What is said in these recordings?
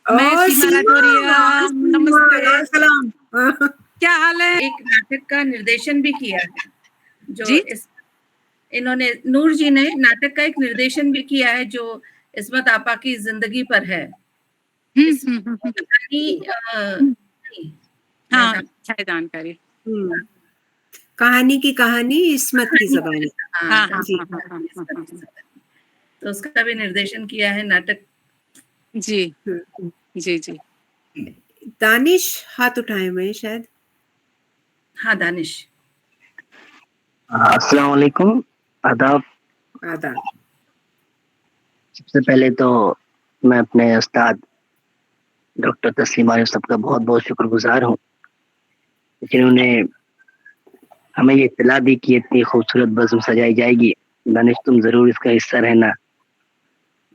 मैं और सीमा सीमा, राठौरिया, नमस्ते। लाल सलाम। क्या हाल है? एक नाटक का निर्देशन भी किया है जो जी? इन्होंने नूर जी ने नाटक का एक निर्देशन भी किया है जो इस्मत आपा की जिंदगी पर है। हाँ, अच्छा जानकारी। कहानी की कहानी इस्मत की ज़बानी। हाँ, जी। तो उसका भी निर्देशन किया है नाटक। जी जी जी। दानिश हाथ उठाए हुए हैं शायद। हाँ, दानिश। अस्सलाम वालेकुम, आदाब। आदाब। सबसे पहले तो मैं अपने उस्ताद डॉक्टर तस्लीमा यूसुफ का बहुत बहुत शुक्रगुजार हूँ, जिन्होंने हमें ये इत्तला दी कि इतनी खूबसूरत बज़्म सजाई जाएगी। दानिश, तुम ज़रूर इसका हिस्सा रहना।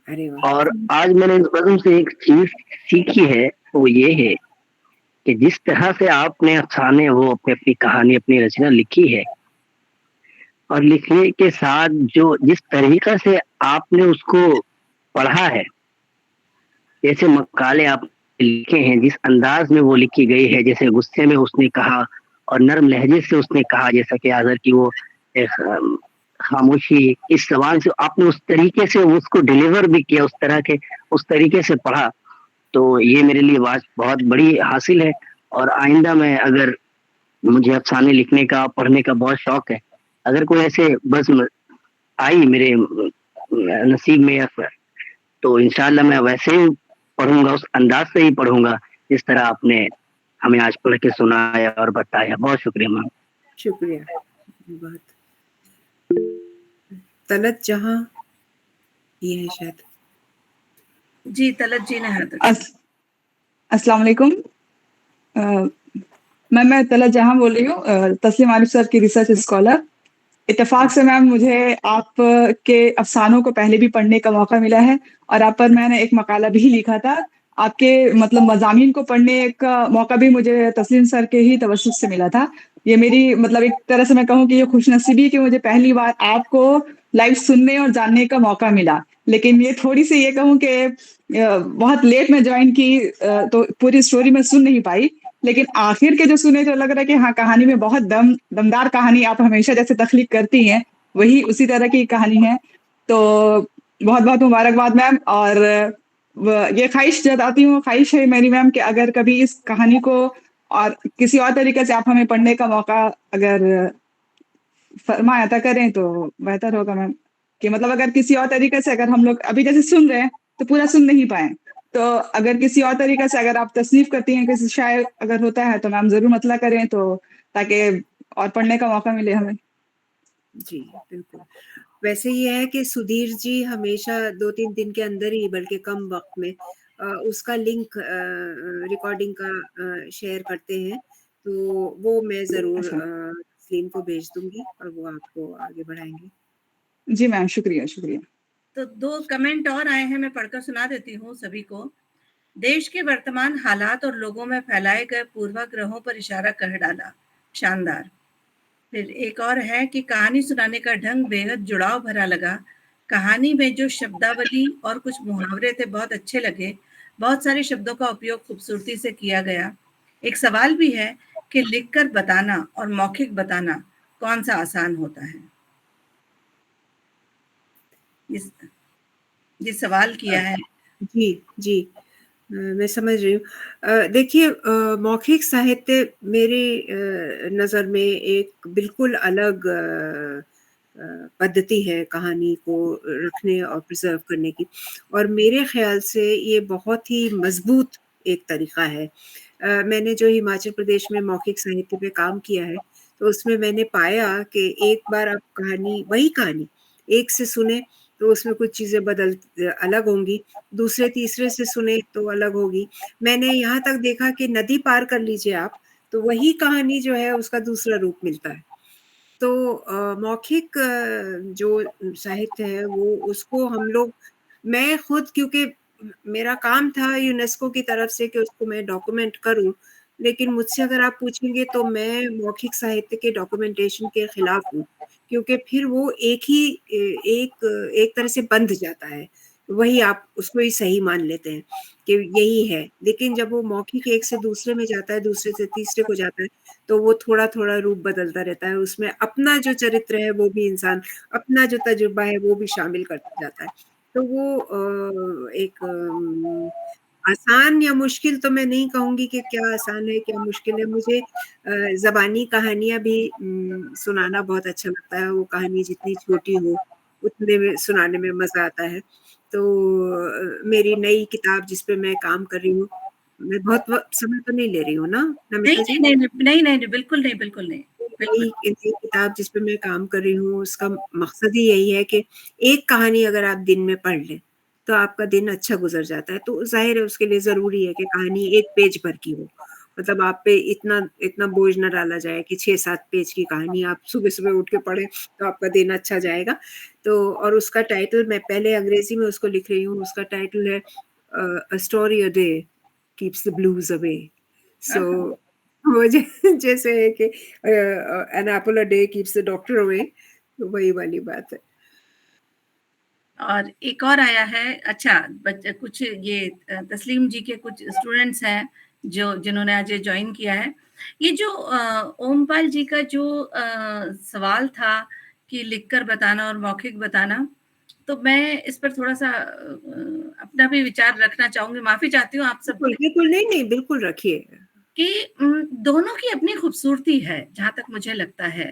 अरे वाह। और आज मैंने इस बज़्म से एक चीज़ सीखी है, वो ये है कि जिस तरह से आपने अफ़साने वो अपनी कहानी, अपनी रचना लिखी है और लिखने के साथ जो जिस तरीक़े से आपने उसको पढ़ा है, जैसे मकाले आप लिखे हैं, जिस अंदाज में वो लिखी गई है, जैसे गुस्से में उसने कहा और नर्म लहजे से उसने कहा, जैसा कि आज़र की वो खामोशी, इस ज़बान से आपने उस तरीके से उसको डिलीवर भी किया, उस तरीके से पढ़ा, तो ये मेरे लिए बहुत बड़ी हासिल है। और आइंदा में अगर मुझे अफ़साने लिखने का, पढ़ने का बहुत शौक है, अगर कोई ऐसे बज़्म आई मेरे नसीब में तो इंशाअल्लाह मैं वैसे ही पढ़ूँगा, उस अंदाज से ही पढ़ूँगा जिस तरह आपने हमें आज पढ़ के सुनाया और बताया। बहुत शुक्रिया मैम। शुक्रिया बहुत। तलत जहां ये है शायद। जी, तलत जी ने हाथ। अस्सलाम वालेकुम। मैं तलत जहां बोल रही हूँ, तस्लीम आरिफ सर की रिसर्च स्कॉलर। इत्तेफाक से मैम मुझे आपके अफसानों को पहले भी पढ़ने का मौका मिला है और आप पर मैंने एक मकाला भी लिखा था। आपके मतलब मज़ामीन को पढ़ने का मौका भी मुझे तस्लीम सर के ही तवज्जुह से मिला था। ये मेरी मतलब एक तरह से मैं कहूँ कि ये खुशनसीबी कि मुझे पहली बार आपको लाइव सुनने और जानने का मौका मिला। लेकिन ये थोड़ी-सी ये कहूँ कि बहुत लेट में जॉइन की, तो पूरी स्टोरी मैं सुन नहीं पाई। लेकिन आखिर के जो सुने तो लग रहा है कि हाँ, कहानी में बहुत दमदार कहानी आप हमेशा जैसे तख्लीक करती हैं, वही उसी तरह की कहानी है। तो बहुत-बहुत मुबारकबाद मैम। और ये ख्वाहिश जताती हूँ, ख्वाहिश है मेरी मैम कि अगर कभी इस कहानी को और किसी और तरीके से आप हमें पढ़ने का मौका अगर फरमा अता करें तो बेहतर होगा मैम। कि मतलब अगर किसी और तरीके से अगर हम लोग अभी जैसे सुन रहे हैं तो पूरा सुन नहीं पाए, तो अगर किसी और तरीके से अगर आप तसनीफ करती हैं, किसी शायर अगर होता है तो मैम ज़रूर मतला करें, तो ताकि और पढ़ने का मौका मिले हमें। जी, बिल्कुल। वैसे ये है कि सुधीर जी हमेशा 2-3 दिन के अंदर ही, बल्कि कम वक़्त में उसका लिंक रिकॉर्डिंग का शेयर करते हैं, तो वो मैं ज़रूर अच्छा। तस्लीम को भेज दूँगी और वो आपको आगे बढ़ाएँगे। जी मैम, शुक्रिया, शुक्रिया। तो 2 कमेंट और आए हैं, मैं पढ़कर सुना देती हूँ सभी को। देश के वर्तमान हालात और लोगों में फैलाए गए पूर्वाग्रहों पर इशारा कर डाला, शानदार। फिर एक और है कि कहानी सुनाने का ढंग बेहद जुड़ाव भरा लगा। कहानी में जो शब्दावली और कुछ मुहावरे थे बहुत अच्छे लगे। बहुत सारे शब्दों का उपयोग खूबसूरती से किया गया। एक सवाल भी है कि लिखकर बताना और मौखिक बताना कौन-सा आसान होता है? ये सवाल किया है। जी, जी। मैं समझ रही हूँ। देखिए, मौखिक साहित्य मेरी नज़र में एक बिल्कुल अलग पद्धति है कहानी को रखने और प्रिज़र्व करने की, और मेरे ख़्याल से ये बहुत ही मज़बूत एक तरीक़ा है। मैंने जो हिमाचल प्रदेश में मौखिक साहित्य पे काम किया है, तो उसमें मैंने पाया कि एक बार आप वही कहानी एक से सुने तो उसमें कुछ चीज़ें अलग होंगी, दूसरे तीसरे से सुने तो अलग होगी। मैंने यहाँ तक देखा कि नदी पार कर लीजिए आप, तो वही कहानी जो है उसका दूसरा रूप मिलता है। तो मौखिक जो साहित्य है वो उसको हम लोग, मैं खुद, क्योंकि मेरा काम था यूनेस्को की तरफ से कि उसको मैं डॉक्यूमेंट करूँ, लेकिन मुझसे अगर आप पूछेंगे तो मैं मौखिक साहित्य के डॉक्यूमेंटेशन के खिलाफ हूँ, क्योंकि फिर वो एक तरह से बंध जाता है, वही आप उसको ही सही मान लेते हैं। कि यही है। लेकिन जब वो मौखिक एक से दूसरे में जाता है, दूसरे से तीसरे को जाता है, तो वो थोड़ा-थोड़ा रूप बदलता रहता है। उसमें अपना जो चरित्र है वो भी इंसान अपना जो तजुर्बा है वो भी शामिल करता जाता है। तो वो एक आसान या मुश्किल तो मैं नहीं कहूँगी कि क्या आसान है, क्या मुश्किल है। मुझे ज़बानी कहानियाँ भी सुनाना बहुत अच्छा लगता है। वो कहानी जितनी छोटी हो, उतने में सुनाने में मज़ा आता है। तो मेरी नई किताब जिस पे मैं काम कर रही हूँ, मैं बहुत समय तो नहीं ले रही हूँ ना, नहीं, नमिता जी? नहीं, नहीं, नहीं, नहीं, नहीं, बिल्कुल नहीं, बिल्कुल नहीं, बिल्कुल। नई नई किताब जिस पे मैं काम कर रही हूँ, उसका मकसद ही यही है कि एक कहानी अगर आप दिन में पढ़ लें, तो आपका दिन अच्छा गुज़र जाता है। तो ज़ाहिर है उसके लिए ज़रूरी है कि कहानी 1 पेज भर की हो। मतलब आप पे इतना इतना बोझ ना डाला जाए कि 6-7 पेज की कहानी आप सुबह-सुबह उठ के पढ़ें, तो आपका दिन अच्छा जाएगा। तो और उसका टाइटल मैं पहले अंग्रेज़ी में उसको लिख रही हूँ, उसका टाइटल है a story a day keeps the blues away. So हाँ, वो जैसे है कि an apple a day keeps the doctor away, तो वही वाली बात है। और एक और आया है, अच्छा कुछ ये तस्लीम जी के कुछ स्टूडेंट्स हैं जो जिन्होंने आज ये ज्वाइन किया है। ये जो ओमपाल जी का जो सवाल था कि लिखकर बताना और मौखिक बताना, तो मैं इस पर थोड़ा-सा अपना भी विचार रखना चाहूँगी, माफ़ी चाहती हूँ आप बिल्कुल, सबसे बिल्कुल, नहीं, नहीं, बिल्कुल रखिए। कि दोनों की अपनी खूबसूरती है, जहाँ तक मुझे लगता है,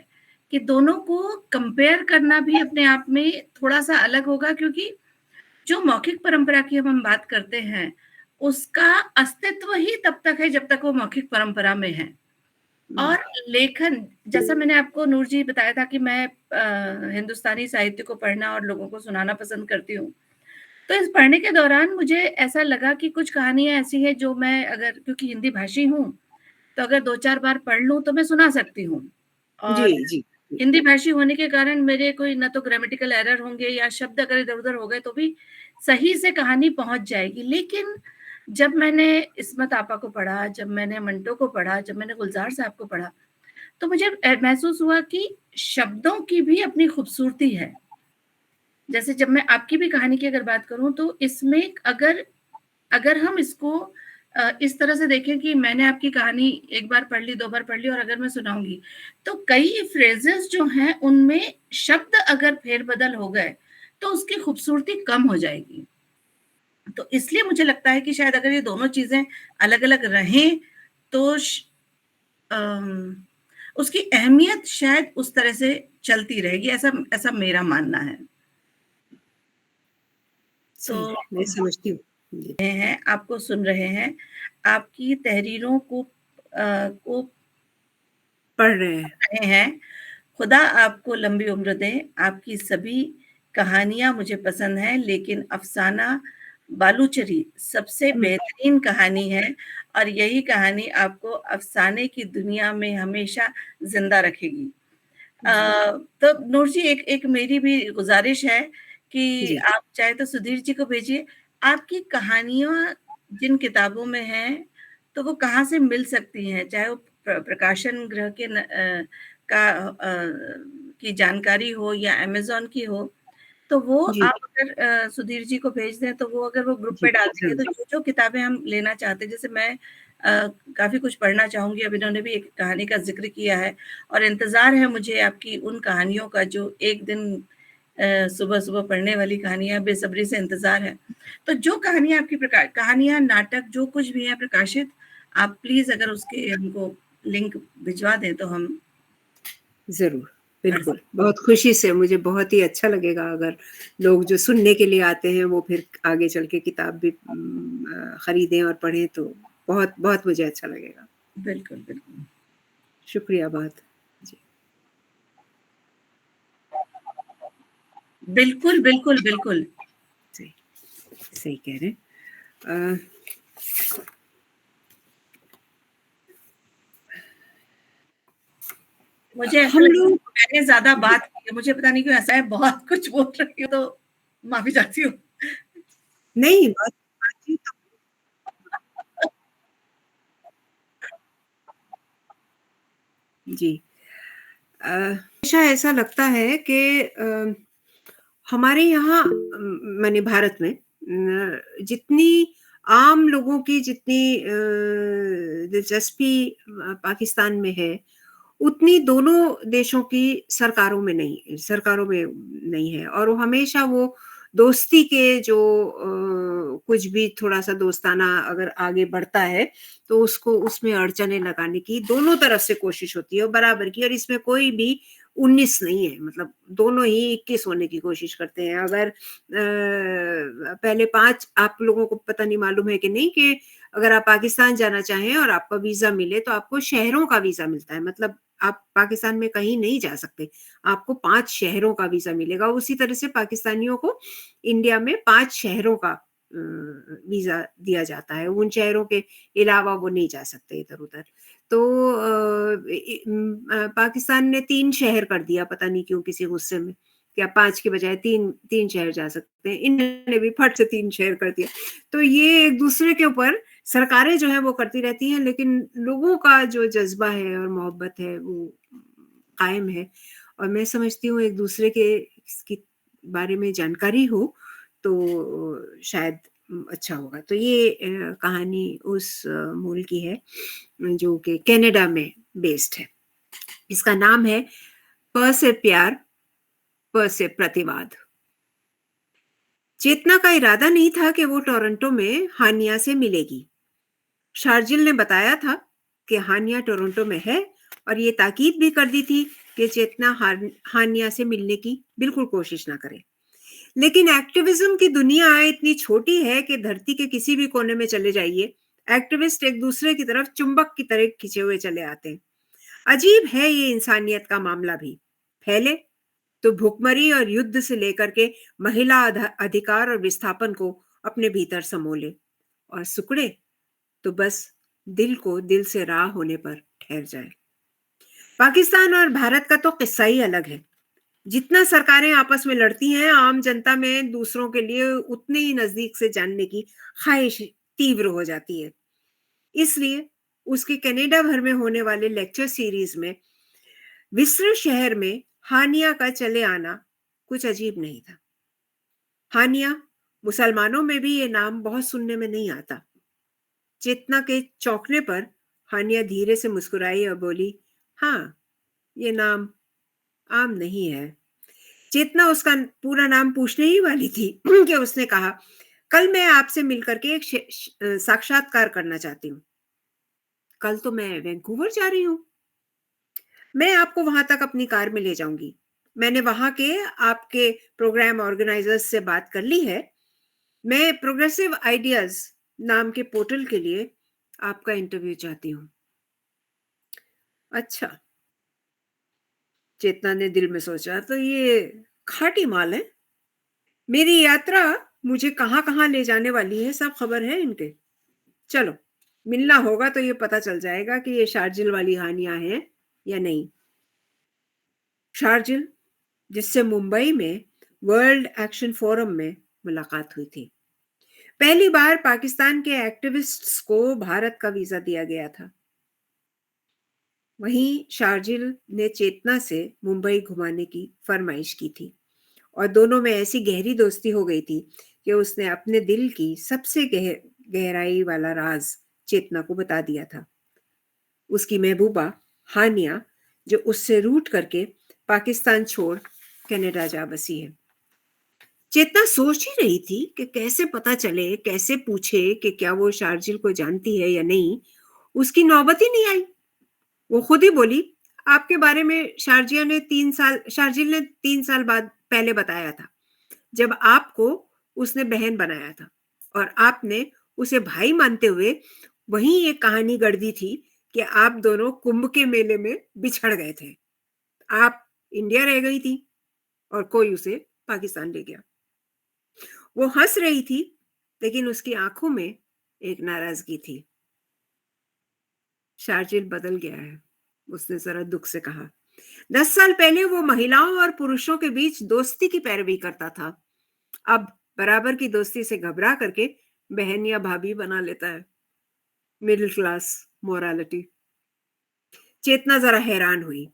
कि दोनों को कंपेयर करना भी अपने आप में थोड़ा-सा अलग होगा, क्योंकि जो मौखिक परंपरा की हम बात करते हैं, उसका अस्तित्व ही तब तक है जब तक वो मौखिक परंपरा में है। हुँ, और लेखन, जैसा मैंने आपको नूर जी बताया था कि मैं हिंदुस्तानी साहित्य को पढ़ना और लोगों को सुनाना पसंद करती हूँ। तो इस पढ़ने के दौरान मुझे ऐसा लगा कि कुछ कहानियाँ ऐसी हैं जो मैं, अगर क्योंकि हिंदी भाषी हूँ, तो अगर 2-4 बार पढ़ लूँ तो मैं सुना सकती हूँ। जी, और जी, जी। हिंदी भाषी होने के कारण मेरे कोई ना तो ग्रामेटिकल एरर होंगे या शब्द अगर इधर-उधर हो गए तो भी सही से कहानी पहुँच जाएगी। लेकिन जब मैंने इस्मत आपा को पढ़ा, जब मैंने मंटो को पढ़ा, जब मैंने गुलज़ार साहब को पढ़ा, तो मुझे महसूस हुआ कि शब्दों की भी अपनी खूबसूरती है। जैसे जब मैं आपकी भी कहानी की अगर बात करूँ तो इसमें अगर अगर हम इसको इस तरह से देखें कि मैंने आपकी कहानी 1 बार पढ़ ली, 2 बार पढ़ ली और अगर मैं सुनाऊँगी, तो कई फ्रेजेज़ जो हैं उनमें शब्द अगर फेर-बदल हो गए, तो उसकी खूबसूरती कम हो जाएगी। तो इसलिए मुझे लगता है कि शायद अगर ये दोनों चीज़ें अलग-अलग रहें, तो अम, उसकी अहमियत शायद उस तरह से चलती रहेगी, ऐसा ऐसा मेरा मानना है। तो सही है, मैं समझती हूँ। जी। हैं, आपको सुन रहे हैं, आपकी तहरीरों को पढ़ रहे हैं। रहे हैं। खुदा आपको लंबी उम्र दे, आपकी सभी कहानियाँ मुझे पसंद हैं, लेकिन अफ़साना बालूचरी सबसे हुँ, बेहतरीन कहानी है और यही कहानी आपको अफ़साने की दुनिया में हमेशा ज़िंदा रखेगी। जी, तो नूर जी, एक एक मेरी भी गुज़ारिश है कि जी, आप चाहे तो सुधीर जी को भेजिए। आपकी कहानियाँ जिन किताबों में हैं, तो वो कहाँ से मिल सकती हैं? चाहे वो प्रकाशन गृह के की जानकारी हो या अमेज़न की हो, तो वो जी, आप अगर सुधीर जी को भेज दें, तो वो अगर वो ग्रुप जी, पे डाल देंगे, ज़रूर। तो जो-जो किताबें हम लेना चाहते हैं, जैसे मैं काफ़ी कुछ पढ़ना चाहूँगी, अब इन्होंने भी एक कहानी का ज़िक्र किया है और इंतज़ार है मुझे आपकी उन कहानियों का जो एक दिन सुबह-सुबह पढ़ने वाली कहानियाँ, बेसब्री से इंतज़ार है। तो जो कहानियाँ आपकी कहानियाँ, नाटक जो कुछ भी है प्रकाशित, आप प्लीज़ अगर उसके हमको लिंक भिजवा दें, तो हम ज़रूर, पढ़ बिल्कुल। सकते हैं। बहुत खुशी से मुझे बहुत ही अच्छा लगेगा अगर लोग जो सुनने के लिए आते हैं वो फिर आगे चल के किताब भी खरीदें और पढ़ें तो बहुत बहुत मुझे अच्छा लगेगा। बिल्कुल, बिल्कुल। शुक्रिया बहुत। जी, बिल्कुल, बिल्कुल, बिल्कुल। सही सही कह रहे हैं। मुझे ऐसा हम लग रहा है लोग कि मैंने ज़्यादा जी, बात की है, मुझे पता नहीं क्यों ऐसा है, बहुत कुछ बोल रही हूँ, तो माफ़ी चाहती हूँ। नहीं बातचीत जी। हमेशा ऐसा लगता है कि हमारे यहाँ माने भारत में जितनी आम लोगों की जितनी दिलचस्पी पाकिस्तान में है, उतनी दोनों देशों की सरकारों में नहीं है। और वो हमेशा वो दोस्ती के जो कुछ भी थोड़ा-सा दोस्ताना अगर आगे बढ़ता है, तो उसको उसमें अड़चनें लगाने की दोनों तरफ से कोशिश होती है और बराबर की, और इसमें कोई भी 19 नहीं है, मतलब दोनों ही 21 होने की कोशिश करते हैं। अगर पहले 5 आप लोगों को पता नहीं मालूम है कि नहीं कि अगर आप पाकिस्तान जाना चाहें और आपका वीज़ा मिले, तो आपको शहरों का वीज़ा मिलता है। मतलब आप पाकिस्तान में कहीं नहीं जा सकते, आपको 5 शहरों का वीज़ा मिलेगा। उसी तरह से पाकिस्तानियों को इंडिया में 5 शहरों का वीज़ा दिया जाता है। उन शहरों के अलावा वो नहीं जा सकते इधर-उधर। तो पाकिस्तान ने 3 शहर कर दिया, पता नहीं क्यों, किसी गुस्से में, कि आप 5 के बजाय 3 शहर जा सकते हैं। इंडिया ने भी फट से 3 शहर कर दिया। तो ये एक दूसरे के ऊपर सरकारें जो हैं वो करती रहती हैं, लेकिन लोगों का जो जज़्बा है और मोहब्बत है वो कायम है। और मैं समझती हूँ एक दूसरे के इसकी बारे में जानकारी हो तो शायद अच्छा होगा। तो ये कहानी उस मूल की है जो कि कनाडा में बेस्ड है। इसका नाम है प से प्यार, प से प्रतिवाद। चेतना का इरादा नहीं था कि वो टोरंटो में हानिया से मिलेगी। शार्जिल ने बताया था कि हानिया टोरंटो में है और ये ताकीद भी कर दी थी कि चेतना हानिया से मिलने की बिल्कुल कोशिश ना करे। लेकिन एक्टिविज्म की दुनिया इतनी छोटी है कि धरती के किसी भी कोने में चले जाइए, एक्टिविस्ट एक दूसरे की तरफ चुंबक की तरह खिंचे हुए चले आते हैं। अजीब है ये इंसानियत का मामला भी। फैले तो भुखमरी और युद्ध से लेकर के महिला अधिकार और विस्थापन को अपने भीतर समो ले, और सुकड़े तो बस दिल को दिल से राह होने पर ठहर जाए। पाकिस्तान और भारत का तो किस्सा ही अलग है। जितना सरकारें आपस में लड़ती हैं, आम जनता में दूसरों के लिए उतने ही नजदीक से जानने की ख्वाहिश तीव्र हो जाती है। इसलिए उसके कनाडा भर में होने वाले लेक्चर सीरीज में विस्तर शहर में हानिया का चले आना कुछ अजीब नहीं था। हानिया, मुसलमानों में भी ये नाम बहुत सुनने में नहीं आता। चेतना के चौंकने पर हानिया धीरे से मुस्कुराई और बोली, हाँ, ये नाम आम नहीं है। चेतना उसका पूरा नाम पूछने ही वाली थी कि उसने कहा, कल मैं आपसे मिलकर के एक साक्षात्कार करना चाहती हूँ। कल तो मैं वैंकूवर जा रही हूँ। मैं आपको वहां तक अपनी कार में ले जाऊंगी। मैंने वहां के आपके प्रोग्राम ऑर्गेनाइजर्स से बात कर ली है। मैं प्रोग्रेसिव आइडियाज नाम के पोर्टल के लिए आपका इंटरव्यू चाहती हूँ। अच्छा, चेतना ने दिल में सोचा, तो ये खाटी माल है। मेरी यात्रा मुझे कहाँ-कहाँ ले जाने वाली है, सब खबर है इनके। चलो, मिलना होगा तो ये पता चल जाएगा कि ये शार्जिल वाली हानिया है या नहीं। शार्जिल, जिससे मुंबई में वर्ल्ड एक्शन फोरम में मुलाकात हुई थी। पहली बार पाकिस्तान के एक्टिविस्ट्स को भारत का वीजा दिया गया था। वहीं शार्जिल ने चेतना से मुंबई घुमाने की फरमाइश की थी और दोनों में ऐसी गहरी दोस्ती हो गई थी कि उसने अपने दिल की सबसे गहराई वाला राज चेतना को बता दिया था। उसकी महबूबा हानिया, जो उससे रूठ करके पाकिस्तान छोड़ कनाडा जा बसी है। चेतना सोच ही रही थी कि कैसे पता चले, कैसे पूछे कि क्या वो शार्जिल को जानती है या नहीं। उसकी नौबत ही नहीं आई। वो खुद ही बोली, आपके बारे में शार्जिल ने 3 साल बाद पहले बताया था, जब आपको उसने बहन बनाया था और आपने उसे भाई मानते हुए वहीं एक कहानी गढ़ दी थी कि आप दोनों कुंभ के मेले में बिछड़ गए थे। आप इंडिया रह गई थी और कोई उसे पाकिस्तान ले गया। वो हंस रही थी, लेकिन उसकी आंखों में एक नाराजगी थी। शार्जिल बदल गया है, उसने जरा दुख से कहा। 10 साल पहले वो महिलाओं और पुरुषों के बीच दोस्ती की पैरवी करता था। अब बराबर की दोस्ती से घबरा करके बहन या भाभी बना लेता है। Middle class morality. चेतना जरा हैरान हुई।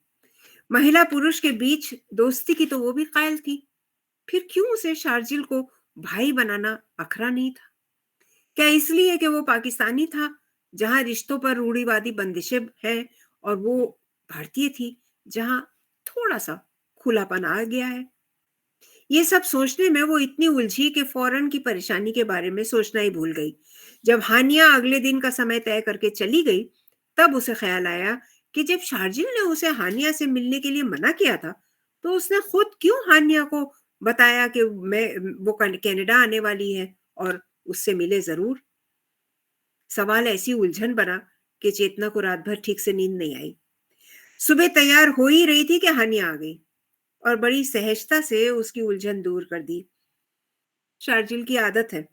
महिला पुरुष के बीच दोस्ती की तो वो भी कायल थी, फिर क्यों उसे शार्जिल को भाई बनाना अखरा नहीं था? क्या इसलिए कि वो पाकिस्तानी था, जहां रिश्तों पर रूढ़िवादी बंदिशें हैं, और वो भारतीय थी, जहां थोड़ा सा खुलापन आ गया है? ये सब सोचने में वो इतनी उलझी कि फौरन की परेशानी के बारे में सोचना ही भूल गई। जब हानिया अगले दिन का समय तय करके चली गई, तब उसे ख्याल आया कि जब शार्जिल ने उसे हानिया से मिलने के लिए मना किया था, तो उसने खुद क्यों हानिया को बताया कि वो कनाडा आने वाली है और उससे मिले जरूर। सवाल ऐसी उलझन बना कि चेतना को रात भर ठीक से नींद नहीं आई। सुबह तैयार हो ही रही थी कि हानिया आ गई और बड़ी सहजता से उसकी उलझन दूर कर दी। शार्जिल की आदत है,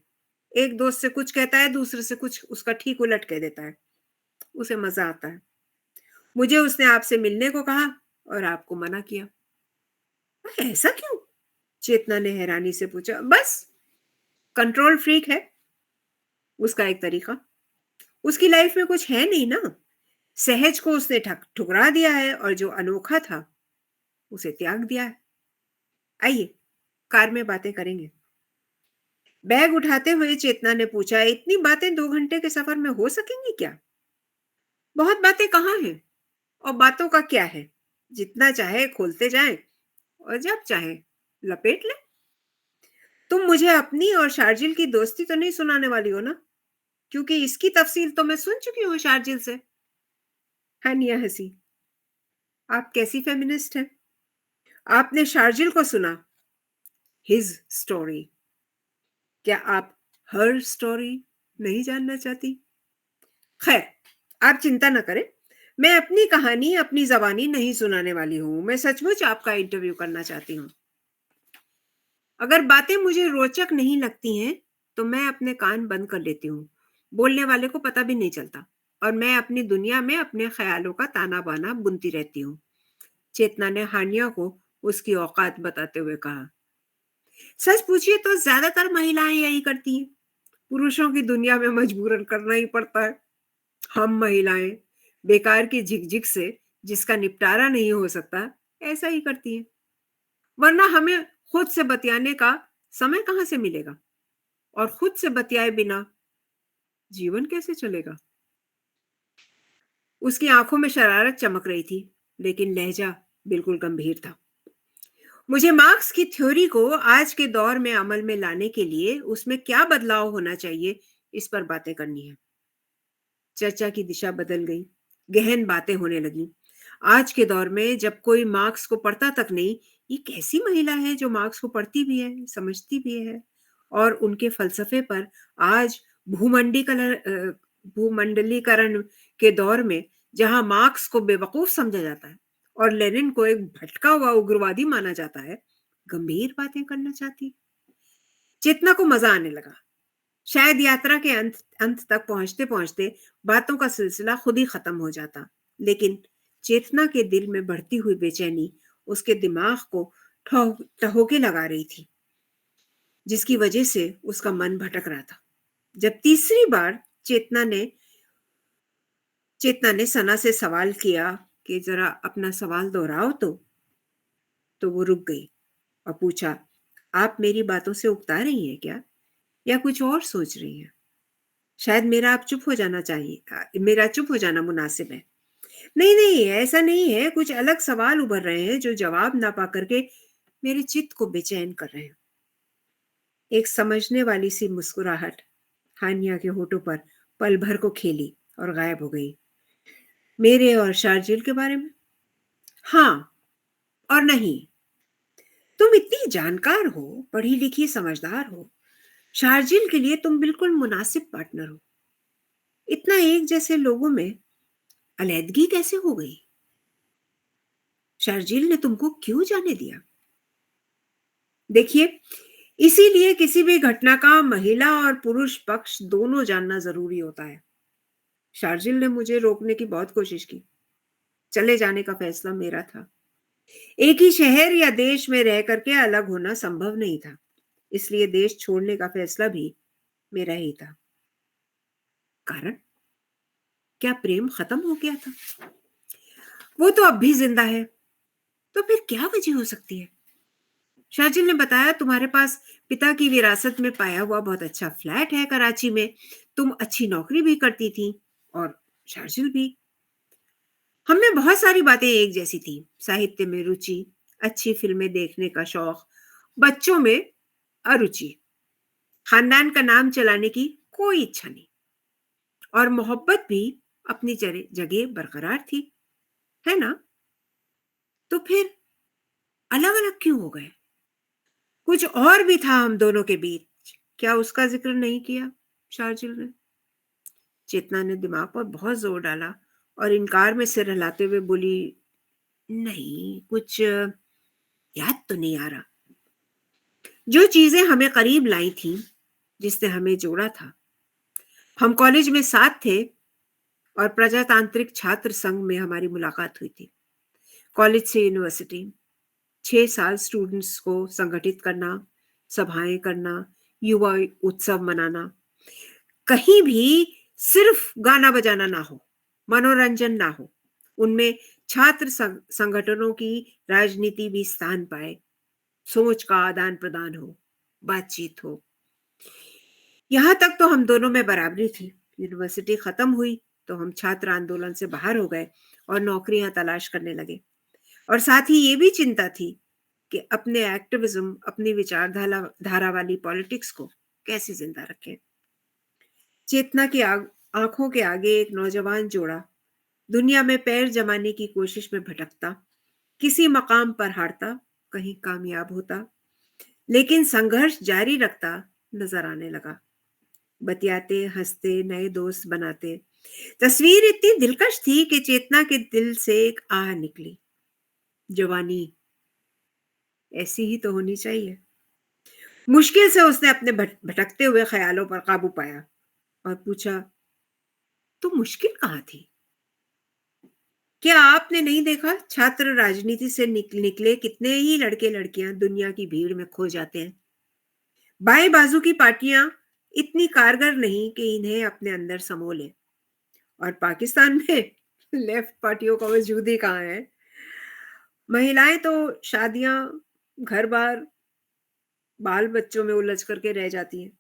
एक दोस्त से कुछ कहता है, दूसरे से कुछ उसका ठीक उलट कह देता है। उसे मजा आता है। मुझे उसने आपसे मिलने को कहा और आपको मना किया। ऐसा क्यों? चेतना ने हैरानी से पूछा। बस, कंट्रोल फ्रीक है उसका एक तरीका। उसकी लाइफ में कुछ है नहीं ना। सहज को उसने ठुकरा दिया है और जो अनोखा था उसे त्याग दिया है। आइए, कार में बातें करेंगे। बैग उठाते हुए चेतना ने पूछा, इतनी बातें 2 घंटे के सफर में हो सकेंगी क्या? बहुत बातें कहाँ हैं, और बातों का क्या है? जितना चाहे खोलते जाएं और जब चाहे लपेट लें। तुम मुझे अपनी और शार्जिल की दोस्ती तो नहीं सुनाने वाली हो ना? क्योंकि इसकी तफसील तो मैं सुन चुकी हूँ शार्जिल से। हानिया हंसी। आप कैसी फेमिनिस्ट हैं? आपने शार्जिल को सुना, हिज स्टोरी। क्या आप हर स्टोरी नहीं जानना चाहती? खैर, आप चिंता न करें। मैं अपनी कहानी अपनी जबानी नहीं सुनाने वाली हूँ। मैं सचमुच आपका इंटरव्यू करना चाहती हूँ। अगर बातें मुझे रोचक नहीं लगती हैं, तो मैं अपने कान बंद कर लेती हूँ। बोलने वाले को पता भी नहीं चलता, और मैं अपनी दुनिया में अपने ख्यालों का ताना बाना बुनती रहती हूँ। चेतना ने हानिया को उसकी औकात बताते हुए कहा। सच पूछिए तो ज्यादातर महिलाएं यही करती हैं। पुरुषों की दुनिया में मजबूरन करना ही पड़ता है। हम महिलाएं बेकार की झिकझिक से जिसका निपटारा नहीं हो सकता, ऐसा ही करती हैं। वरना हमें खुद से बतियाने का समय कहां से मिलेगा, और खुद से बतियाए बिना जीवन कैसे चलेगा? उसकी आंखों में शरारत चमक रही थी, लेकिन लहजा बिल्कुल गंभीर था। मुझे मार्क्स की थ्योरी को आज के दौर में अमल में लाने के लिए उसमें क्या बदलाव होना चाहिए, इस पर बातें करनी है। चर्चा की दिशा बदल गई। गहन बातें होने लगी। आज के दौर में जब कोई मार्क्स को पढ़ता तक नहीं, ये कैसी महिला है जो मार्क्स को पढ़ती भी है, समझती भी है, और उनके फलसफे पर आज भूमंडलीकरण के दौर में, जहां मार्क्स को बेवकूफ समझा जाता है और लेनिन को एक भटका हुआ उग्रवादी माना जाता है, गंभीर बातें करना चाहती। चेतना को मजा आने लगा। शायद यात्रा के अंत तक पहुंचते पहुंचते बातों का सिलसिला खुद ही खत्म हो जाता, लेकिन चेतना के दिल में बढ़ती हुई बेचैनी उसके दिमाग को ठहोके लगा रही थी, जिसकी वजह से उसका मन भटक रहा था। जब तीसरी बार चेतना ने सना से सवाल किया कि जरा अपना सवाल दोहराओ, तो वो रुक गई और पूछा, आप मेरी बातों से उकता रही हैं क्या, या कुछ और सोच रही हैं? शायद मेरा चुप हो जाना मुनासिब है। नहीं नहीं, ऐसा नहीं है। कुछ अलग सवाल उभर रहे हैं जो जवाब ना पा करके मेरे चित्त को बेचैन कर रहे हैं। एक समझने वाली सी मुस्कुराहट हानिया के होठों पर पल भर को खेली और गायब हो गई। मेरे और शार्जिल के बारे में? हाँ और नहीं। तुम इतनी जानकार हो, पढ़ी लिखी समझदार हो। शार्जिल के लिए तुम बिल्कुल मुनासिब पार्टनर हो। इतना एक जैसे लोगों में अलैदगी कैसे हो गई? शार्जिल ने तुमको क्यों जाने दिया? देखिए, इसीलिए किसी भी घटना का महिला और पुरुष पक्ष दोनों जानना जरूरी होता है। शार्जिल ने मुझे रोकने की बहुत कोशिश की। चले जाने का फैसला मेरा था। एक ही शहर या देश में रह करके अलग होना संभव नहीं था, इसलिए देश छोड़ने का फैसला भी मेरा ही था। कारण? क्या प्रेम खत्म हो गया था? वो तो अब भी जिंदा है। तो फिर क्या वजह हो सकती है? शार्जिल ने बताया, तुम्हारे पास पिता की विरासत में पाया हुआ बहुत अच्छा फ्लैट है कराची में, तुम अच्छी नौकरी भी करती थी और शार्जिल भी। हम में बहुत सारी बातें एक जैसी थी, साहित्य में रुचि, अच्छी फिल्में देखने का शौक, बच्चों में अरुचि, खानदान का नाम चलाने की कोई इच्छा नहीं, और मोहब्बत भी अपनी जगह बरकरार थी, है ना? तो फिर अलग अलग क्यों हो गए? कुछ और भी था हम दोनों के बीच, क्या उसका जिक्र नहीं किया शार्जिल ने? चेतना ने दिमाग पर बहुत जोर डाला और इनकार में सिर हिलाते हुए बोली, नहीं, कुछ याद तो नहीं आ रहा। जो चीजें हमें करीब लाई थी, जिसने हमें जोड़ा था, हम कॉलेज में साथ थे और प्रजातांत्रिक छात्र संघ में हमारी मुलाकात हुई थी। कॉलेज से यूनिवर्सिटी, 6 साल स्टूडेंट्स को संगठित करना, सभाएं करना, युवा उत्सव मनाना, कहीं भी सिर्फ गाना बजाना ना हो, मनोरंजन ना हो, उनमें छात्र संगठनों की राजनीति भी स्थान पाए, सोच का आदान प्रदान हो, बातचीत हो। यहां तक तो हम दोनों में बराबरी थी। यूनिवर्सिटी खत्म हुई तो हम छात्र आंदोलन से बाहर हो गए और नौकरियां तलाश करने लगे, और साथ ही ये भी चिंता थी कि अपने एक्टिविज्म, अपनी विचारधारा धारा वाली पॉलिटिक्स को कैसे जिंदा रखें। चेतना की आंखों के आगे एक नौजवान जोड़ा दुनिया में पैर जमाने की कोशिश में भटकता, किसी मकाम पर हारता, कहीं कामयाब होता, लेकिन संघर्ष जारी रखता नजर आने लगा। बतियाते, हंसते, नए दोस्त बनाते। तस्वीर इतनी दिलकश थी कि चेतना के दिल से एक आह निकली, जवानी ऐसी ही तो होनी चाहिए। मुश्किल से उसने अपने भटकते हुए ख्यालों पर काबू पाया और पूछा, तो मुश्किल कहाँ थी? क्या आपने नहीं देखा, छात्र राजनीति से निकले कितने ही लड़के लड़कियां दुनिया की भीड़ में खो जाते हैं। बाएं बाजू की पार्टियां इतनी कारगर नहीं कि इन्हें अपने अंदर समो ले, और पाकिस्तान में लेफ्ट पार्टियों का वजूद ही कहाँ है। महिलाएं तो शादियां, घर बार, बाल बच्चों में उलझ करके रह जाती हैं।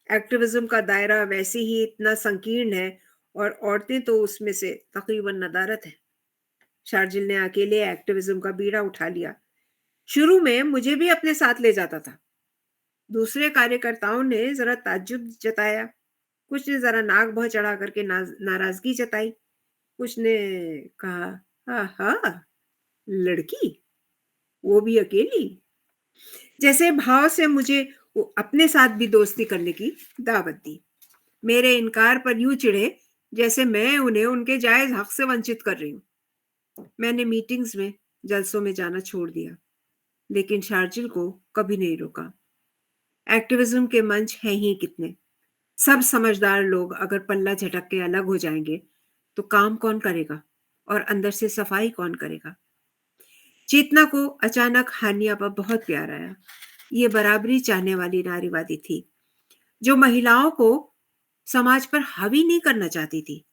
एक्टिविज्म का दायरा वैसे ही इतना संकीर्ण है और औरतें तो उसमें से तकरीबन नदारत है। शार्जिल ने अकेले एक्टिविज्म का बीड़ा उठा लिया। शुरू में मुझे भी अपने साथ ले जाता था। दूसरे कार्यकर्ताओं ने जरा ताज्जुब जताया, कुछ ने जरा नाक भौं चढ़ा करके नाराजगी जताई, कुछ ने कहा, आहा, लड़की, वो भी अकेली। जैसे भाव से मुझे वो अपने साथ भी दोस्ती करने की दावत दी। मेरे इनकार पर यूं चिढ़े जैसे मैं उन्हें उनके जायज हक से वंचित कर रही हूं। मैंने मीटिंग्स में, जलसों में जाना छोड़ दिया, लेकिन शार्जिल को कभी नहीं रोका। एक्टिविज्म के मंच हैं ही कितने। सब समझदार लोग अगर पल्ला झटक के अलग हो जाएंगे तो काम कौन करेगा और अंदर से सफाई कौन करेगा? चेतना को अचानक हानिया पर बहुत प्यार आया। ये बराबरी चाहने वाली नारीवादी थी, जो महिलाओं को समाज पर हावी नहीं करना चाहती थी,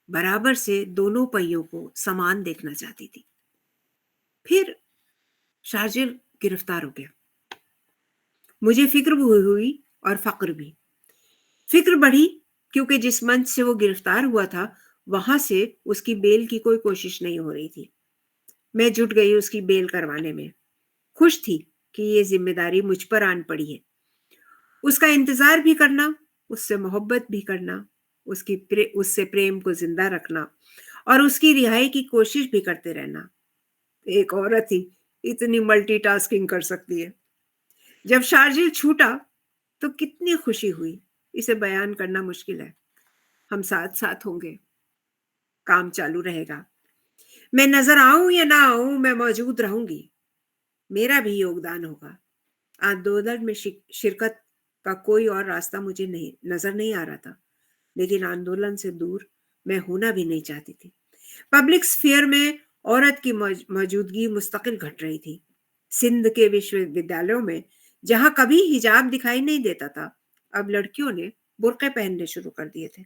बराबर से दोनों पहियों को समान देखना चाहती थी। फिर शार्जिल गिरफ्तार हो गया। मुझे फिक्र भी हुई और फक्र भी। फिक्र बढ़ी क्योंकि जिस मंच से वो गिरफ्तार हुआ था, वहां से उसकी बेल की कोई कोशिश नहीं हो रही थी। मैं जुट गई उसकी बेल करवाने में। खुश थी कि ये जिम्मेदारी मुझ पर आन पड़ी है। उसका इंतजार भी करना, उससे मोहब्बत भी करना, उससे प्रेम को जिंदा रखना और उसकी रिहाई की कोशिश भी करते रहना। एक औरत ही इतनी मल्टीटास्किंग कर सकती है। जब शार्जिल छूटा तो कितनी खुशी हुई, इसे बयान करना मुश्किल है। हम साथ साथ होंगे, काम चालू रहेगा। मैं नजर आऊं या ना आऊं, मैं मौजूद रहूंगी। मेरा भी योगदान होगा। आंदोलन में शिरकत का कोई और रास्ता मुझे नहीं नजर नहीं आ रहा था, लेकिन आंदोलन से दूर मैं होना भी नहीं चाहती थी। पब्लिक स्फीयर में औरत की मौजूदगी मुस्तकिल घट रही थी। सिंध के विश्वविद्यालयों में जहां कभी हिजाब दिखाई नहीं देता था, अब लड़कियों ने बुर्के पहनने शुरू कर दिए थे।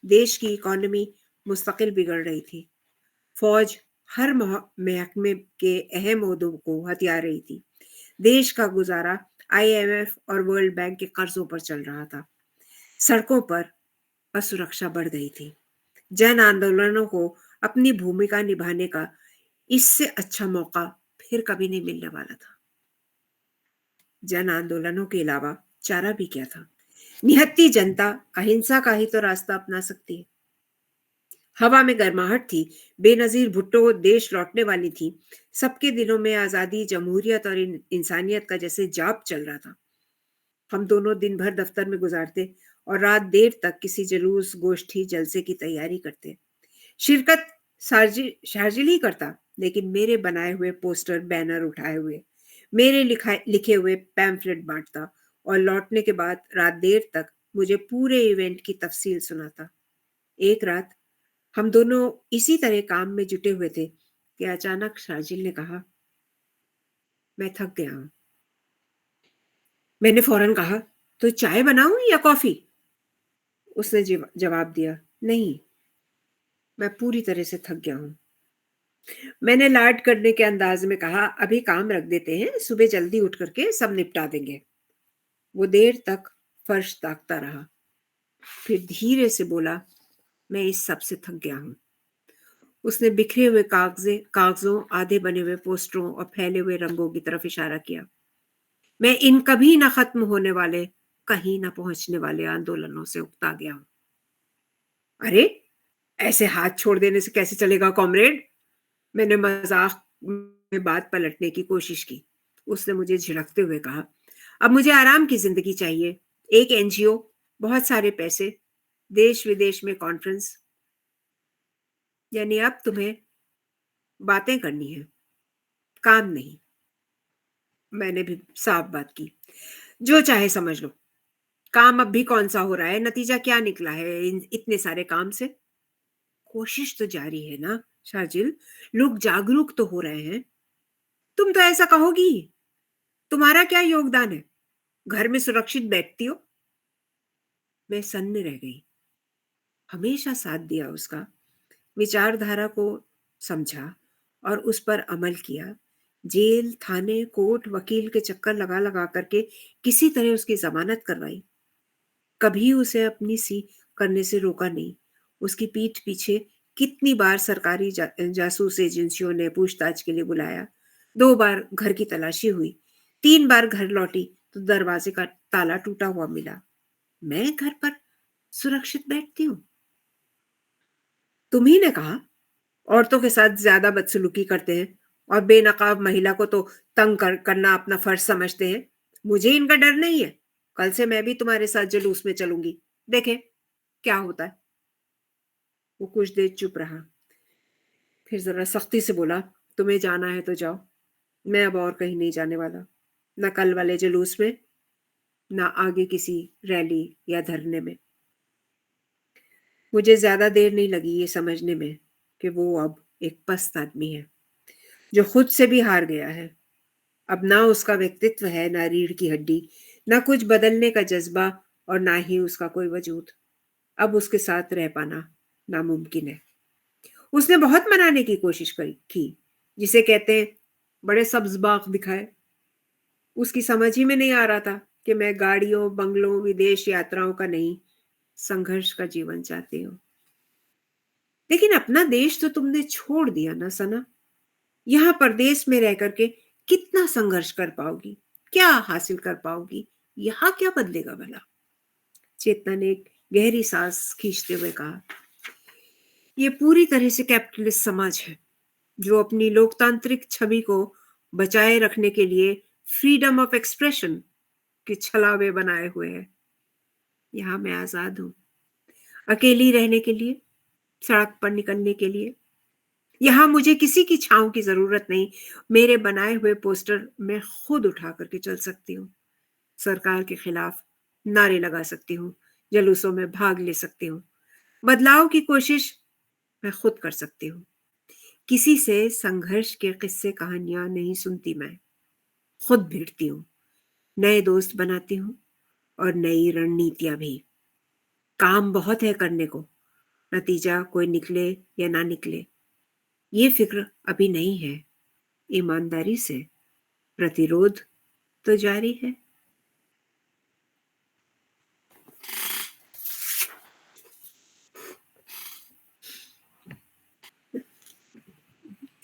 देश की इकोनॉमी मुस्तकिल बिगड़ रही थी। फौज हर महकमे के अहम ओहदों को हथिया रही थी। देश का गुजारा IMF और वर्ल्ड बैंक के कर्जों पर चल रहा था। सड़कों पर असुरक्षा बढ़ गई थी। जन आंदोलनों को अपनी भूमिका निभाने का इससे अच्छा मौका फिर कभी नहीं मिलने वाला था। जन आंदोलनों के अलावा चारा भी क्या था? निहत्ती जनता अहिंसा का ही तो रास्ता अपना सकती है। हवा में गर्माहट थी। बेनजीर भुट्टो देश लौटने वाली थी। सबके दिलों में आजादी, जमहूरियत और इंसानियत का जैसे जाप चल रहा था। हम दोनों दिन भर दफ्तर में गुजारते और रात देर तक किसी जुलूस, गोष्ठी, जलसे की तैयारी करते। शिरकत शार्जिल ही करता, लेकिन मेरे बनाए हुए पोस्टर, बैनर उठाए हुए, मेरे लिखे हुए पैम्फलेट बांटता और लौटने के बाद रात देर तक मुझे पूरे इवेंट की तफसील सुनाता। एक रात हम दोनों इसी तरह काम में जुटे हुए थे कि अचानक शार्जिल ने कहा, मैं थक गया हूं। मैंने फौरन कहा, तो चाय बनाऊं या कॉफी? उसने जवाब दिया, नहीं, मैं पूरी तरह से थक गया हूं। मैंने लाड करने के अंदाज में कहा, अभी काम रख देते हैं, सुबह जल्दी उठ करके सब निपटा देंगे। वो देर तक फर्श ताकता रहा, फिर धीरे से बोला, मैं इस सब से थक गया हूं। उसने बिखरे हुए कागजों, आधे बने हुए पोस्टरों और फैले हुए रंगों की तरफ इशारा किया। मैं इन कभी ना खत्म होने वाले, कहीं ना पहुंचने वाले आंदोलनों से उकता गया हूं। अरे, ऐसे हाथ छोड़ देने से कैसे चलेगा कॉमरेड? मैंने मजाक में बात पलटने की कोशिश की। उसने मुझे झिड़कते हुए कहा, अब मुझे आराम की जिंदगी चाहिए। एक NGO, बहुत सारे पैसे, देश विदेश में कॉन्फ्रेंस। यानी अब तुम्हें बातें करनी है, काम नहीं। मैंने भी साफ बात की। जो चाहे समझ लो। काम अब भी कौन सा हो रहा है? नतीजा क्या निकला है इतने सारे काम से? कोशिश तो जारी है ना शार्जिल, लोग जागरूक तो हो रहे हैं। तुम तो ऐसा कहोगी। तुम्हारा क्या योगदान है? घर में सुरक्षित बैठती हो? मैं सन्न रह गई। हमेशा साथ दिया उसका, विचारधारा को समझा और उस पर अमल किया। जेल, थाने, कोर्ट, वकील के चक्कर लगा लगा करके किसी तरह उसकी जमानत करवाई। कभी उसे अपनी सी करने से रोका नहीं। उसकी पीठ पीछे कितनी बार सरकारी जासूस एजेंसियों ने पूछताछ के लिए बुलाया। 2 बार घर की तलाशी हुई। 3 बार घर लौटी तो दरवाजे का ताला टूटा हुआ मिला। मैं घर पर सुरक्षित बैठती हूँ। तुम्ही ने कहा, औरतों के साथ ज्यादा बदसलूकी करते हैं और बेनकाब महिला को तो तंग करना अपना फर्ज समझते हैं। मुझे इनका डर नहीं है। कल से मैं भी तुम्हारे साथ जुलूस में चलूंगी। देखें क्या होता है। वो कुछ देर चुप रहा, फिर जरा सख्ती से बोला, तुम्हें जाना है तो जाओ। मैं अब और कहीं नहीं जाने वाला, न कल वाले जुलूस में, न आगे किसी रैली या धरने में। मुझे ज्यादा देर नहीं लगी ये समझने में कि वो अब एक पस्त आदमी है, जो खुद से भी हार गया है। अब ना उसका व्यक्तित्व है, ना रीढ़ की हड्डी, ना कुछ बदलने का जज्बा और ना ही उसका कोई वजूद। अब उसके साथ रह पाना नामुमकिन है। उसने बहुत मनाने की कोशिश की, जिसे कहते हैं बड़े सब्ज बाग दिखाए। उसकी समझ ही में नहीं आ रहा था कि मैं गाड़ियों, बंगलों, विदेश यात्राओं का नहीं, संघर्ष का जीवन चाहती हूँ। लेकिन अपना देश तो तुमने छोड़ दिया ना सना। यहाँ परदेश में रह करके कितना संघर्ष कर पाओगी? क्या हासिल कर पाओगी? यहाँ क्या बदलेगा भला? चेतना ने एक गहरी सांस खींचते हुए कहा, ये पूरी तरह से कैपिटलिस्ट समाज है, जो अपनी लोकतांत्रिक छवि को बचाए रखने के लिए फ्रीडम ऑफ एक्सप्रेशन के छलावे बनाए हुए है। यहाँ मैं आजाद हूँ, अकेली रहने के लिए, सड़क पर निकलने के लिए। यहाँ मुझे किसी की छांव की जरूरत नहीं। मेरे बनाए हुए पोस्टर मैं खुद उठा करके चल सकती हूँ। सरकार के खिलाफ नारे लगा सकती हूँ, जुलूसों में भाग ले सकती हूँ। बदलाव की कोशिश मैं खुद कर सकती हूँ। किसी से संघर्ष के किस्से कहानियां नहीं सुनती। मैं खुद भिड़ती हूँ, नए दोस्त बनाती हूँ और नई रणनीतियां भी। काम बहुत है करने को, नतीजा कोई निकले या ना निकले, ये फिक्र अभी नहीं है। ईमानदारी से, प्रतिरोध तो जारी है।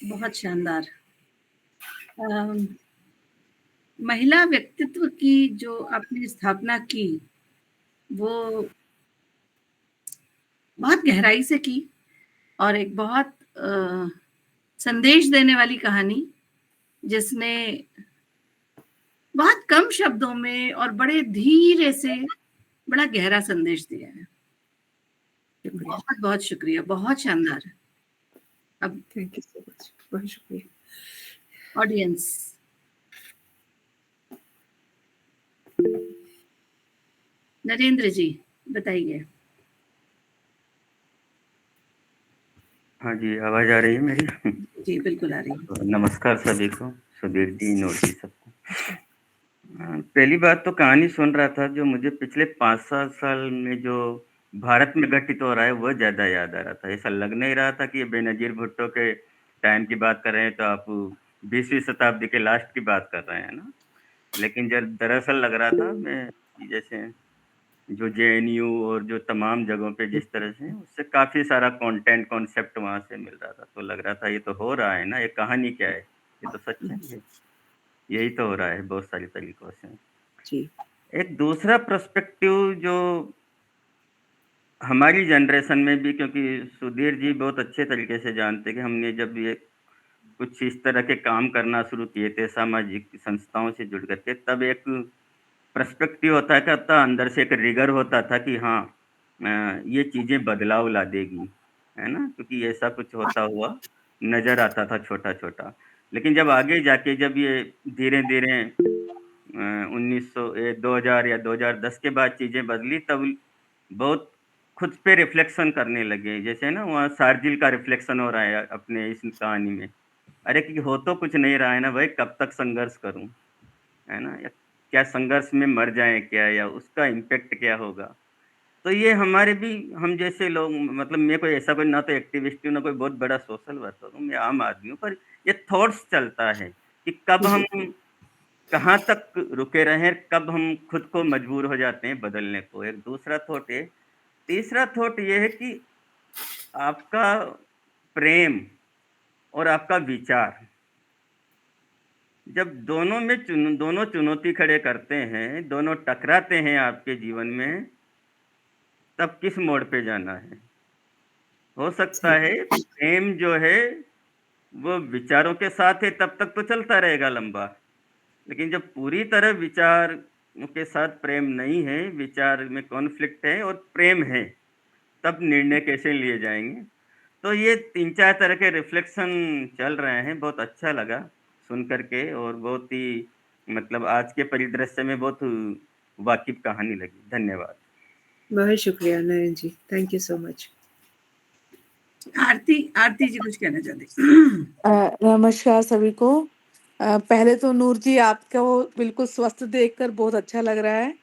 बहुत शानदार। महिला व्यक्तित्व की जो आपने स्थापना की, वो बहुत गहराई से की और एक बहुत संदेश देने वाली कहानी, जिसने बहुत कम शब्दों में और बड़े धीरे से बड़ा गहरा संदेश दिया है। बहुत बहुत शुक्रिया, बहुत शानदार। अब थैंक यू सो मच, बहुत शुक्रिया। ऑडियंस, नरेंद्र जी बताइए। हाँ जी, आवाज आ रही है मेरी? जी बिल्कुल आ रही है। तो नमस्कार सभी को, सुधीर जी, नूर जी, सबको। पहली बात तो कहानी सुन रहा था, जो मुझे पिछले 5-7 साल में जो भारत में घटित हो रहा है वो ज़्यादा याद आ रहा था। ऐसा लग नहीं रहा था कि ये बेनज़ीर भुट्टो के टाइम की बात कर रहे हैं, तो आप 20वीं शताब्दी के लास्ट की बात कर रहे हैं ना। लेकिन जब दरअसल लग रहा था मैं कि जैसे जो जेएनयू और जो तमाम जगहों पे जिस तरह से उससे काफ़ी सारा कंटेंट कॉन्सेप्ट वहाँ से मिल रहा था, तो लग रहा था ये तो हो रहा है ना, ये कहानी क्या है, ये तो सच्चाई है, यही तो हो रहा है बहुत सारी तरीकों से। जी। एक दूसरा पर्सपेक्टिव जो हमारी जनरेशन में भी, क्योंकि सुधीर जी बहुत अच्छे तरीके से जानते कि हमने जब ये कुछ इस तरह के काम करना शुरू किए थे सामाजिक संस्थाओं से जुड़ करके, तब एक पर्सपेक्टिव होता है था अंदर से, एक रिगर होता था कि हाँ ये चीज़ें बदलाव ला देगी, है ना, क्योंकि ऐसा कुछ होता हुआ नज़र आता था छोटा छोटा। लेकिन जब आगे जाके जब ये धीरे धीरे 2000 या 2010 के बाद चीज़ें बदली, तब बहुत खुद पे रिफ्लेक्शन करने लगे। जैसे ना वहाँ शार्जिल का रिफ्लेक्शन हो रहा है अपने इस कहानी में। अरे कि हो तो कुछ नहीं रहा है ना भाई, कब तक संघर्ष करूँ, है ना? या क्या संघर्ष में मर जाएँ क्या, या उसका इम्पैक्ट क्या होगा? तो ये हमारे भी, हम जैसे लोग, मतलब मैं कोई ऐसा कोई ना तो एक्टिविस्ट हूँ, ना कोई बहुत बड़ा सोशल वर्कर हूँ, मैं आम आदमी हूँ, पर ये थॉट्स चलता है कि कब हम कहाँ तक रुके रहें, कब हम खुद को मजबूर हो जाते हैं बदलने को। एक दूसरा थॉट है। तीसरा थॉट ये है कि आपका प्रेम और आपका विचार, जब दोनों चुनौती खड़े करते हैं, दोनों टकराते हैं आपके जीवन में, तब किस मोड़ पे जाना है? हो सकता है प्रेम जो है वो विचारों के साथ है, तब तक तो चलता रहेगा लंबा। लेकिन जब पूरी तरह विचार के साथ प्रेम नहीं है, विचार में कॉन्फ्लिक्ट है और प्रेम है, तब निर्णय कैसे लिए जाएँगे? तो ये 3-4 तरह के रिफ्लेक्शन चल रहे हैं, बहुत अच्छा लगा सुन कर के, और बहुत ही मतलब आज के परिदृश्य में बहुत वाक़िफ़ कहानी लगी। धन्यवाद। बहुत शुक्रिया नरेंद्र जी, थैंक यू सो मच। आरती जी कुछ कहना चाहते? नमस्कार सभी को। पहले तो नूर जी आपको बिल्कुल स्वस्थ देखकर बहुत अच्छा लग रहा है।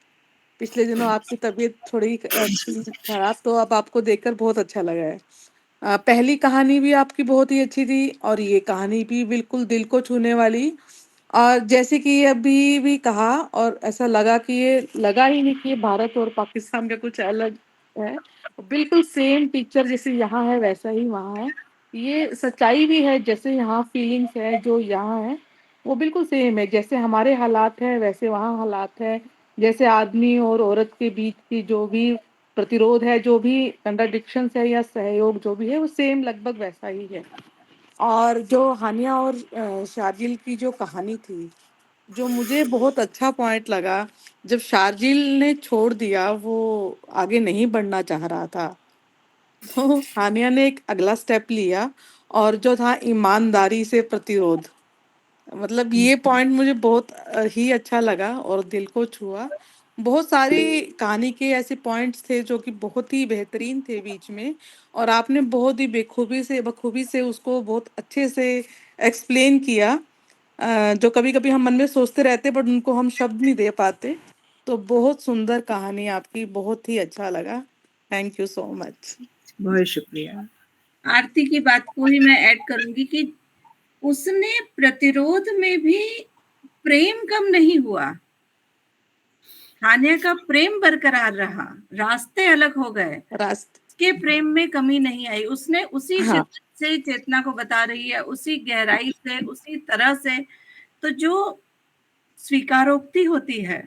पिछले दिनों आपकी तबीयत थोड़ी थी खराब, तो अब आपको देखकर बहुत अच्छा लगा है। पहली कहानी भी आपकी बहुत ही अच्छी थी और ये कहानी भी बिल्कुल दिल को छूने वाली। और जैसे कि ये अभी भी कहा, और ऐसा लगा कि ये लगा ही नहीं कि ये भारत और पाकिस्तान का कुछ अलग है। बिल्कुल सेम पिक्चर जैसे यहाँ है वैसा ही वहाँ है। ये सच्चाई भी है, जैसे यहाँ फीलिंग्स है जो यहाँ है वो बिल्कुल सेम है। जैसे हमारे हालात है वैसे वहाँ हालात है। जैसे आदमी और औरत के बीच की जो भी प्रतिरोध है, जो भी कंट्राडिक्शंस है या सहयोग जो भी है, वो सेम लगभग वैसा ही है। और जो हानिया और शार्जिल की जो कहानी थी, जो मुझे बहुत अच्छा पॉइंट लगा, जब शार्जिल ने छोड़ दिया, वो आगे नहीं बढ़ना चाह रहा था, तो हानिया ने एक अगला स्टेप लिया और जो था ईमानदारी से प्रतिरोध। मतलब ये पॉइंट मुझे बहुत ही अच्छा लगा और दिल को छुआ। बहुत सारी कहानी के ऐसे पॉइंट्स थे जो कि बहुत ही बेहतरीन थे बीच में, और आपने बहुत ही बखूबी से उसको बहुत अच्छे से एक्सप्लेन किया। जो कभी-कभी हम मन में सोचते रहते बट उनको हम शब्द नहीं दे पाते। तो बहुत सुंदर कहानी आपकी, बहुत ही अच्छा लगा। Thank you so much. बहुत शुक्रिया। आरती की बात को ही मैं ऐड करूंगी कि उसने प्रतिरोध में भी प्रेम कम नहीं हुआ, हान्या का प्रेम बरकरार रहा, रास्ते अलग हो गए, रास्ते के प्रेम में कमी नहीं आई। उसने उसी हाँ। शिद्दत से चेतना को बता रही है, उसी गहराई से, उसी तरह से। तो जो स्वीकारोक्ति होती है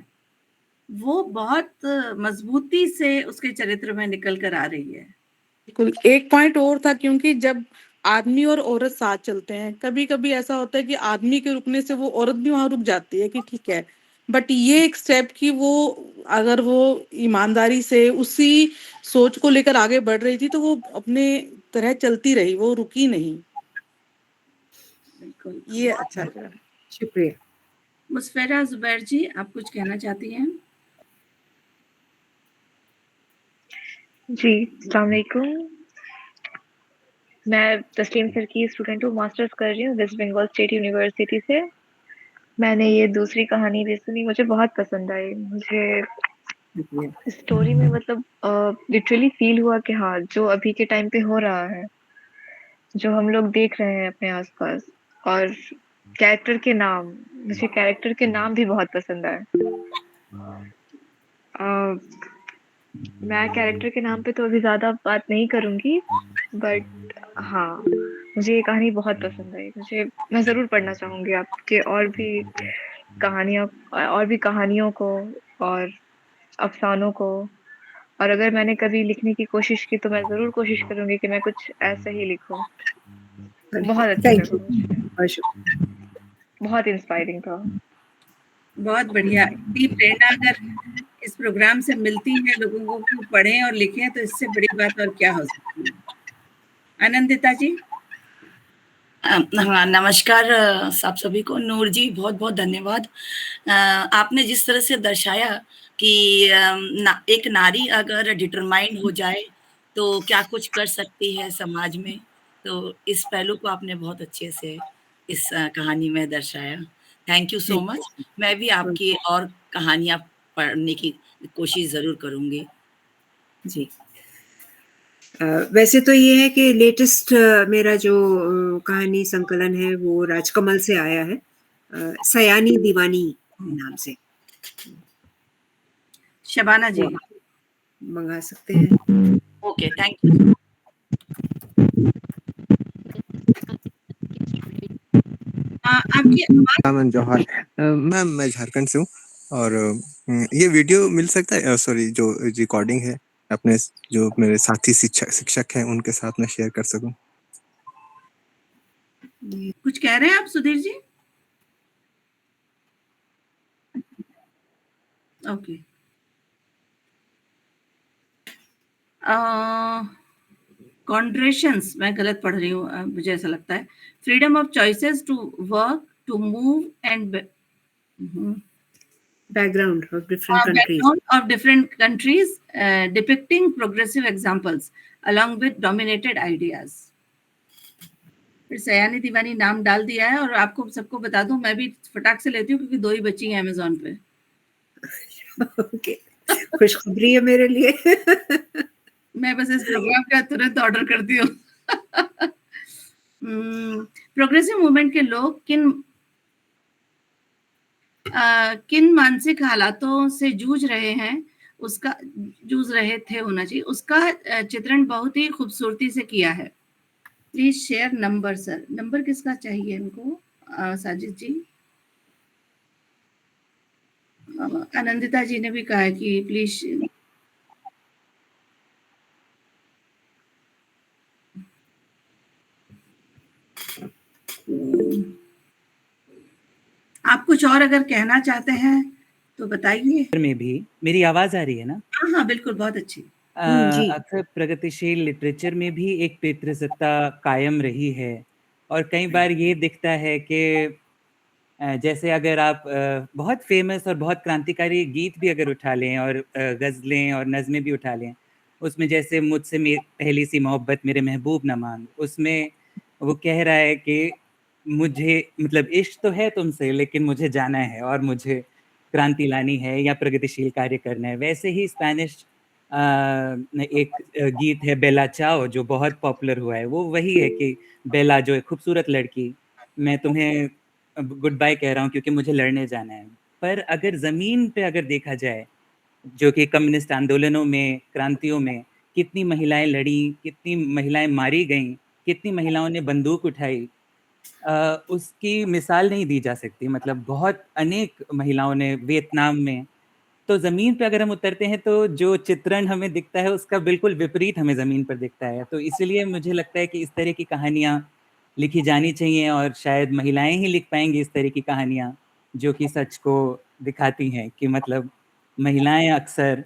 वो बहुत मजबूती से उसके चरित्र में निकल कर आ रही है। बिल्कुल, एक पॉइंट और था, क्योंकि जब आदमी और औरत साथ चलते हैं, कभी-कभी ऐसा होता है कि आदमी के रुकने से वो औरत भी वहाँ रुक जाती है कि ठीक है, बट ये एक स्टेप कि वो अगर वो ईमानदारी से उसी सोच को लेकर आगे बढ़ रही थी, तो वो अपने तरह चलती रही, वो रुकी नहीं। बिल्कुल, ये अच्छा लगा। शुक्रिया। मुस्फेरा जुबैर जी, आप कुछ कहना चाहती हैं? जी, अस्सलाम वालेकुम। मैं तस्लीम सर की स्टूडेंट हूँ, मास्टर्स कर रही हूँ वेस्ट बंगाल स्टेट यूनिवर्सिटी से। मैंने ये दूसरी कहानी भी सुनी, मुझे बहुत पसंद आई। मुझे स्टोरी में मतलब लिटरली फील हुआ कि हाँ, जो अभी के टाइम पे हो रहा है, जो हम लोग देख रहे हैं अपने आसपास, और कैरेक्टर के नाम, मुझे कैरेक्टर के नाम भी बहुत पसंद आए। मैं कैरेक्टर के नाम पे तो अभी ज़्यादा बात नहीं करूँगी, बट हाँ, मुझे ये कहानी बहुत पसंद आई। मैं ज़रूर पढ़ना चाहूँगी आपके और भी कहानियों को और अफ़सानों को। और अगर मैंने कभी लिखने की कोशिश की तो मैं ज़रूर कोशिश करूँगी कि मैं कुछ ऐसा ही लिखूँ। बहुत अच्छा थैंक लगा यू। मुझे, बहुत शुक्रिया। बहुत इंस्पायरिंग था। बहुत बढ़िया। इतनी प्रेरणा अगर इस प्रोग्राम से मिलती है लोगों को कि पढ़ें और लिखें, तो इससे बड़ी बात और क्या हो सकती है। आनंदिता जी। हाँ, नमस्कार आप सभी को। नूर जी, बहुत बहुत धन्यवाद। आपने जिस तरह से दर्शाया कि एक नारी अगर डिटरमाइंड हो जाए तो क्या कुछ कर सकती है समाज में, तो इस पहलू को आपने बहुत अच्छे से इस कहानी में दर्शाया। Thank you so much. मैं भी आपकी और कहानियाँ पढ़ने की कोशिश ज़रूर करूँगी। जी। वैसे तो ये है कि लेटेस्ट मेरा जो कहानी संकलन है वो राजकमल से आया है, सयानी दीवानी नाम से। शबाना जी। मंगा सकते हैं। Okay, thank you. आपकी आवाज। जौहर। मैम, मैं झारखंड से हूँ और ये वीडियो मिल सकता है, सॉरी, जो रिकॉर्डिंग है अपने जो मेरे साथी शिक्षक हैं उनके साथ में शेयर कर सकूं। कुछ कह रहे हैं आप सुधीर जी? ओके। कॉन्ट्रेशंस मैं गलत पढ़ रही हूँ, मुझे ऐसा लगता है। Freedom of choices to work, to move and background of different countries. Background of different countries, depicting progressive examples along with dominated ideas. फिर सयानी दीवानी नाम डाल दिया है। और आपको सबको बता दूं, मैं भी फटाक से लेती हूँ क्योंकि 2 ही बची हैं अमेज़न पे। ओके, खुशखबरी है मेरे लिए। मैं बस इस प्रोग्राम का तुरंत ऑर्डर करती हूँ। प्रोग्रेसिव मूवमेंट के लोग किन मानसिक हालातों से जूझ रहे थे होना चाहिए, उसका चित्रण बहुत ही खूबसूरती से किया है। Please share number. Sir, number किसका चाहिए इनको? साजिद जी। आनंदिता जी ने भी कहा है कि प्लीज। आप कुछ और अगर कहना चाहते हैं तो बताइए। में भी मेरी आवाज आ रही है ना? हाँ, बिल्कुल, बहुत अच्छी। अक्सर प्रगतिशील लिटरेचर में भी एक पितृसत्ता कायम रही है और कई बार ये दिखता है कि जैसे अगर आप बहुत फेमस और बहुत क्रांतिकारी गीत भी अगर उठा लें और गज़लें और नज़में भी उठा लें, उसमें जैसे मुझसे पहली सी मोहब्बत मेरे महबूब न मांग, उसमें वो कह रहा है कि मुझे मतलब इश्क तो है तुमसे लेकिन मुझे जाना है और मुझे क्रांति लानी है या प्रगतिशील कार्य करना है। वैसे ही स्पेनिश एक गीत है बेला चाओ जो बहुत पॉपुलर हुआ है, वो वही है कि बेला जो एक खूबसूरत लड़की, मैं तुम्हें गुड बाय कह रहा हूँ क्योंकि मुझे लड़ने जाना है। पर अगर ज़मीन पे अगर देखा जाए, जो कि कम्युनिस्ट आंदोलनों में, क्रांतियों में कितनी महिलाएँ लड़ीं, कितनी महिलाएँ मारी गईं, कितनी महिलाओं ने बंदूक उठाई, उसकी मिसाल नहीं दी जा सकती। मतलब बहुत अनेक महिलाओं ने वियतनाम में, तो ज़मीन पे अगर हम उतरते हैं तो जो चित्रण हमें दिखता है उसका बिल्कुल विपरीत हमें ज़मीन पर दिखता है। तो इसीलिए मुझे लगता है कि इस तरह की कहानियाँ लिखी जानी चाहिए और शायद महिलाएँ ही लिख पाएँगी इस तरह की कहानियाँ, जो कि सच को दिखाती हैं कि मतलब महिलाएँ अक्सर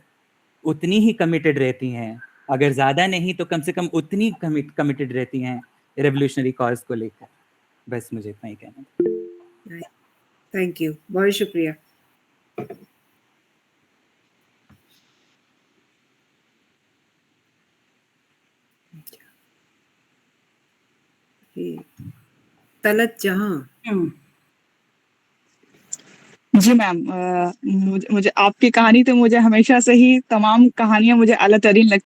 उतनी ही कमिटेड रहती हैं, अगर ज़्यादा नहीं तो कम से कम उतनी कमिटेड रहती हैं रेवोल्यूशनरी कॉज़ को लेकर। बस मुझे इतना ही कहना था। थैंक यू, बहुत शुक्रिया। तलत जहां। जी मैम, मुझे आपकी कहानी तो मुझे हमेशा से ही तमाम कहानियाँ मुझे अल्लाह तरीन लगती